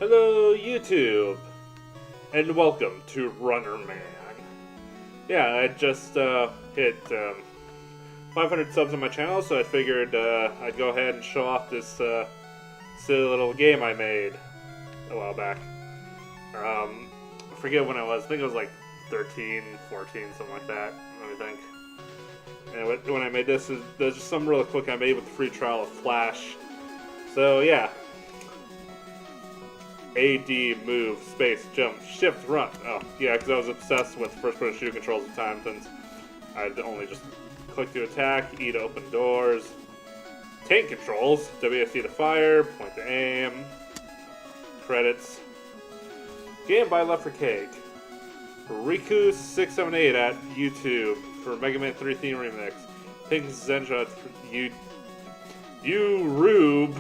Hello, YouTube, and welcome to Runner Man. Yeah, I just hit 500 subs on my channel, so I figured I'd go ahead and show off this silly little game I made a while back. I forget when I was. I think it was like 13, 14, something like that. Let me think. And when I made this, there's just some real quick I made with the free trial of Flash. So yeah. AD, move, space, jump, shift, run. Oh, yeah, because I was obsessed with first-person shooter controls at the time, since I'd only just click to attack, E to open doors. Tank controls, WSD to fire, point to aim. Credits. Game by Left for Cake. Riku678 at YouTube for Mega Man 3 theme remix. Pink Zenja Rube.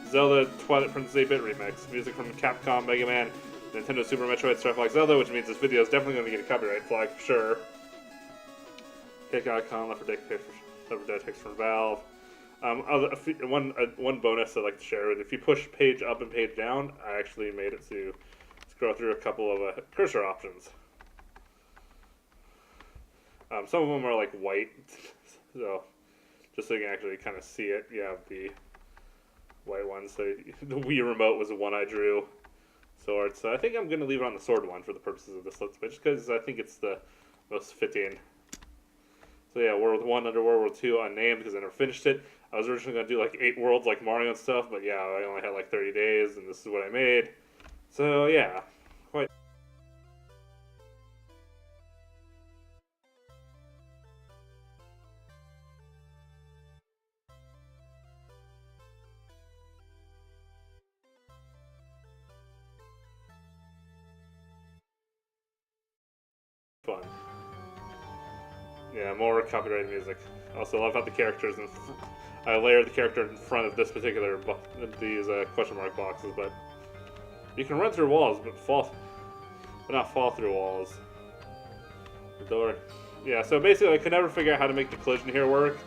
Zelda Twilight Princess 8-bit remix. Music from Capcom, Mega Man, Nintendo Super Metroid, Star Fox Zelda, which means this video is definitely going to get a copyright flag for sure. Kick icon, Left 4 Dead text from Valve. One bonus I'd like to share is if you push page up and page down, I actually made it to scroll through a couple of cursor options. Some of them are like white, so just so you can actually kind of see it, you have the white one. So the Wii remote was the one I drew. Sword. So I think I'm going to leave it on the sword one for the purposes of this Let's Play, just because I think it's the most fitting. So yeah, World 1 under World War 2 unnamed because I never finished it. I was originally going to do like 8 worlds like Mario and stuff, but yeah, I only had like 30 days and this is what I made. So yeah, quite fun. Yeah, more copyrighted music. Also, love how the characters and I layered the character in front of this particular these question mark boxes, but you can run through walls, but not fall through walls. The door. Yeah, so basically, I could never figure out how to make the collision here work.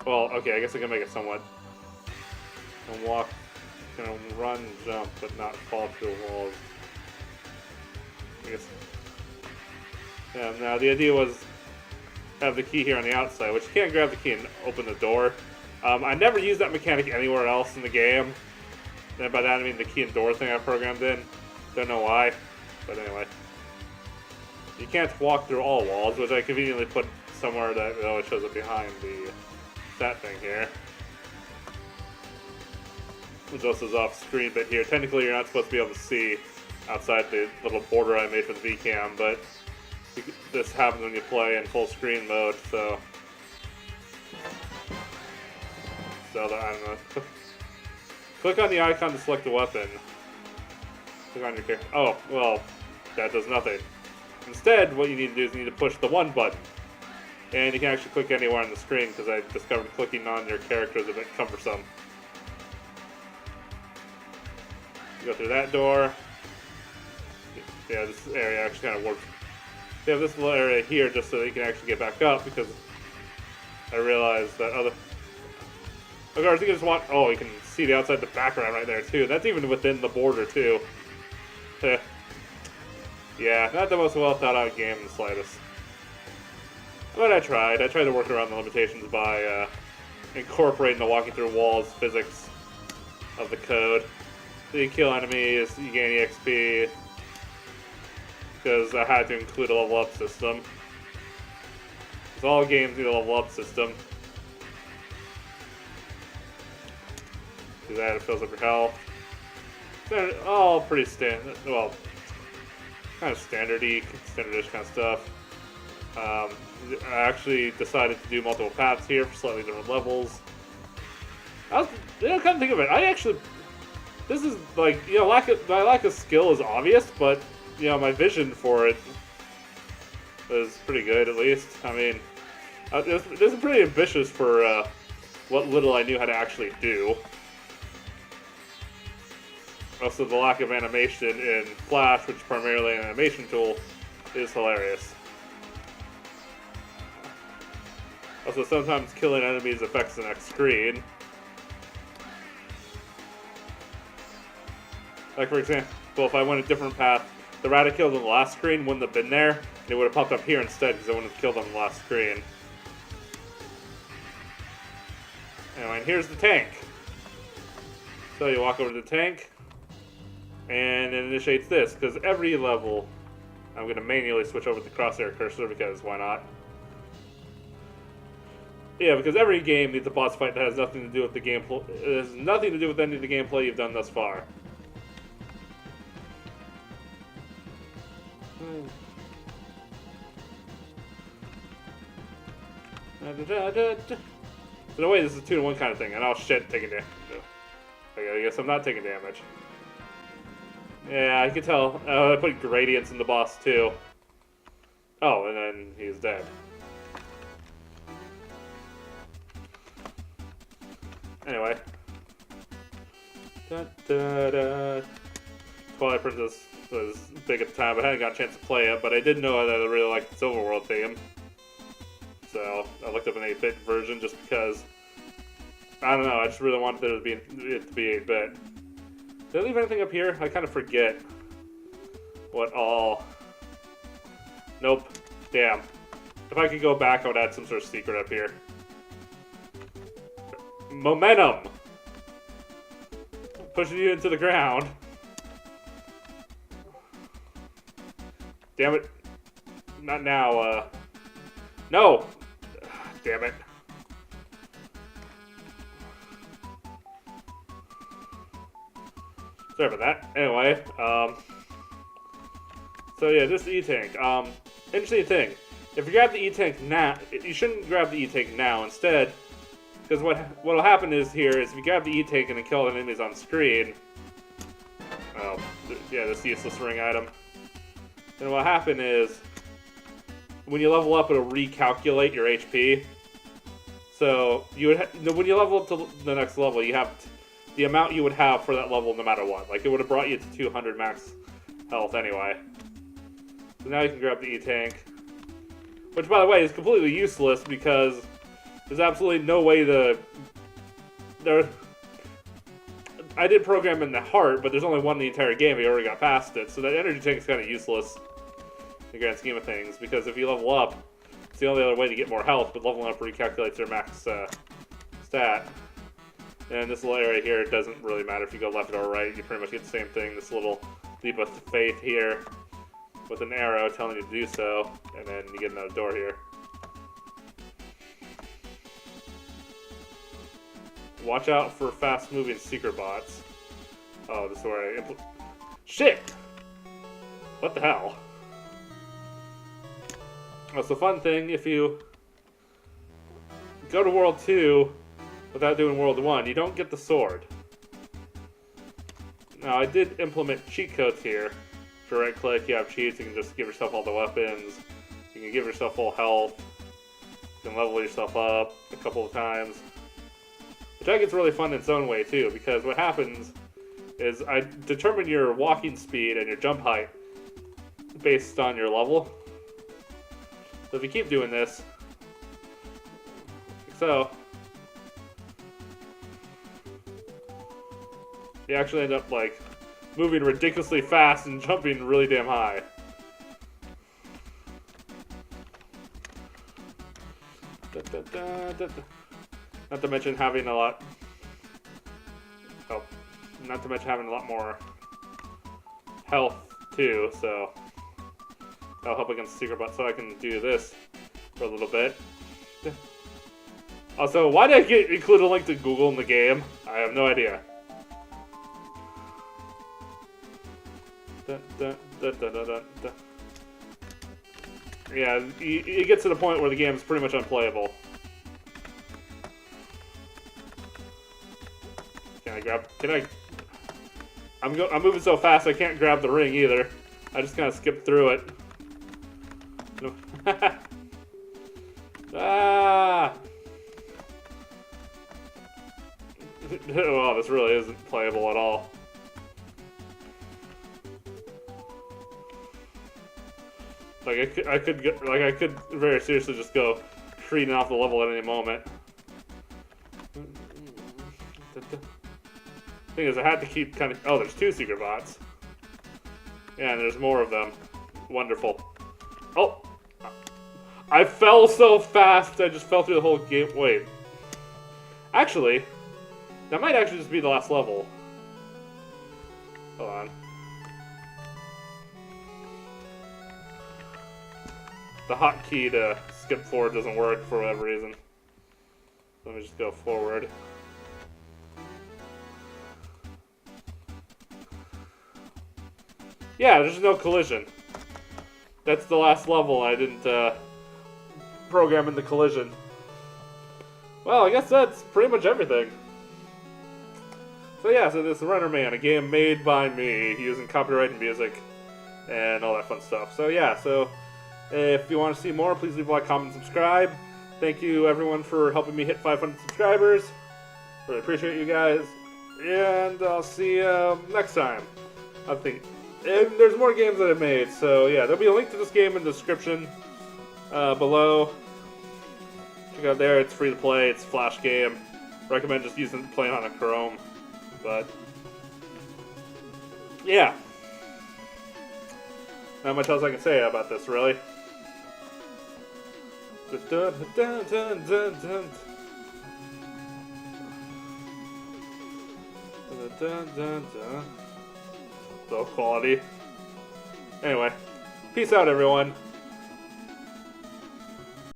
Well, okay, I guess I can make it somewhat. Can walk, can run, jump, but not fall through walls. I guess. Yeah, now the idea was have the key here on the outside, which you can't grab the key and open the door. I never used that mechanic anywhere else in the game. And by that I mean the key and door thing I programmed in. Don't know why, but anyway. You can't walk through all walls, which I conveniently put somewhere that it always shows up behind that thing here. Which also is off screen, but here technically you're not supposed to be able to see outside the little border I made for the VCam, but this happens when you play in full screen mode, so I don't know. Click on the icon to select the weapon. Click on your character. Oh, well, that does nothing. Instead, what you need to do is you need to push the 1 button. And you can actually click anywhere on the screen, because I discovered clicking on your character is a bit cumbersome. You go through that door. Yeah, this area actually kind of works. You have this little area here just so that you can actually get back up, because I realized that other... Of course, you can just watch... Oh, you can see the outside the background right there, too. That's even within the border, too. Yeah, not the most well-thought-out game in the slightest. But I tried. I tried to work around the limitations by incorporating the walking through walls physics of the code. So you kill enemies, you gain EXP, because I had to include a level up system. Because all games need a level up system. Do that, it fills up your health. They're all pretty standard, well, kind of standardish kind of stuff. I actually decided to do multiple paths here for slightly different levels. Come to think of it, this is like, my lack of skill is obvious, but my vision for it is pretty good, at least. I mean, this is pretty ambitious for what little I knew how to actually do. Also, the lack of animation in Flash, which is primarily an animation tool, is hilarious. Also, sometimes killing enemies affects the next screen. Like, for example, if I went a different path, the rat I killed on the last screen wouldn't have been there, and it would have popped up here instead because I wouldn't have killed on the last screen. Anyway, and here's the tank. So you walk over to the tank, and it initiates this, because every level, I'm going to manually switch over to the crosshair cursor, because why not? Yeah, because every game needs a boss fight that has nothing to do with the gameplay. It has nothing to do with any of the gameplay you've done thus far. So in a way, this is a 2-to-1 kind of thing, and oh shit, taking damage. Okay, I guess I'm not taking damage. Yeah, I can tell. I put gradients in the boss too. Oh, and then he's dead. Anyway. Twilight Princess was big at the time, but I hadn't got a chance to play it, but I did know that I really liked the Silverworld theme. So I looked up an 8-bit version just because, I don't know, I just really wanted it to be 8-bit. Did I leave anything up here? I kind of forget what all... Nope. Damn. If I could go back, I would add some sort of secret up here. Momentum! Pushing you into the ground. Damn it. Not now, No! Damn it. Sorry about that. Anyway, so yeah, this E-Tank. Interesting thing. If you grab the E-Tank now, you shouldn't grab the E-Tank now. Instead, because what'll happen is if you grab the E-Tank and then kill the enemies on screen, oh, yeah, this useless ring item. Then what'll happen is, when you level up, it'll recalculate your HP. So you would when you level up to the next level, you have the amount you would have for that level no matter what. Like, it would have brought you to 200 max health anyway. So now you can grab the E-Tank. Which, by the way, is completely useless because there's absolutely no way I did program in the heart, but there's only one in the entire game. We already got past it. So that energy tank is kind of useless in the grand scheme of things. Because if you level up, it's the only other way to get more health, but leveling up recalculates your max stat. And this little area here, it doesn't really matter if you go left or right. You pretty much get the same thing. This little leap of faith here with an arrow telling you to do so. And then you get another door here. Watch out for fast-moving secret bots. Oh, this is where I shit! What the hell? That's the fun thing, if you go to World 2 without doing World 1, you don't get the sword. Now, I did implement cheat codes here. If you right-click, you have cheats, you can just give yourself all the weapons. You can give yourself full health. You can level yourself up a couple of times. Which I think it's really fun in its own way, too, because what happens is I determine your walking speed and your jump height based on your level. So if you keep doing this, like so, you actually end up, like, moving ridiculously fast and jumping really damn high. Not to mention having a lot... Oh, not to mention having a lot more health, too, so that'll help against secret bots, so I can do this for a little bit. Also, why did I include a link to Google in the game? I have no idea. Yeah, it gets to the point where the game is pretty much unplayable. I'm moving so fast I can't grab the ring either. I just kind of skipped through it. Ah! Oh, this really isn't playable at all. Like I could very seriously just go treating off the level at any moment. Thing is, I had to keep kind of. Oh, there's 2 secret bots. Yeah, and there's more of them. Wonderful. Oh! I fell so fast, I just fell through the whole game. Wait. Actually, that might actually just be the last level. Hold on. The hotkey to skip forward doesn't work for whatever reason. Let me just go forward. Yeah, there's no collision. That's the last level. I didn't program in the collision. Well, I guess that's pretty much everything. So yeah, so this is Runner Man, a game made by me using copyrighted music and all that fun stuff. So yeah, so if you want to see more, please leave a like, comment, and subscribe. Thank you everyone for helping me hit 500 subscribers. Really appreciate you guys. And I'll see you next time. I think. And there's more games that I've made, so yeah, there'll be a link to this game in the description below. Check out there, it's free to play, it's a Flash game. Recommend just playing on a Chrome, but yeah. Not much else I can say about this, really. Low quality. Anyway, peace out, everyone.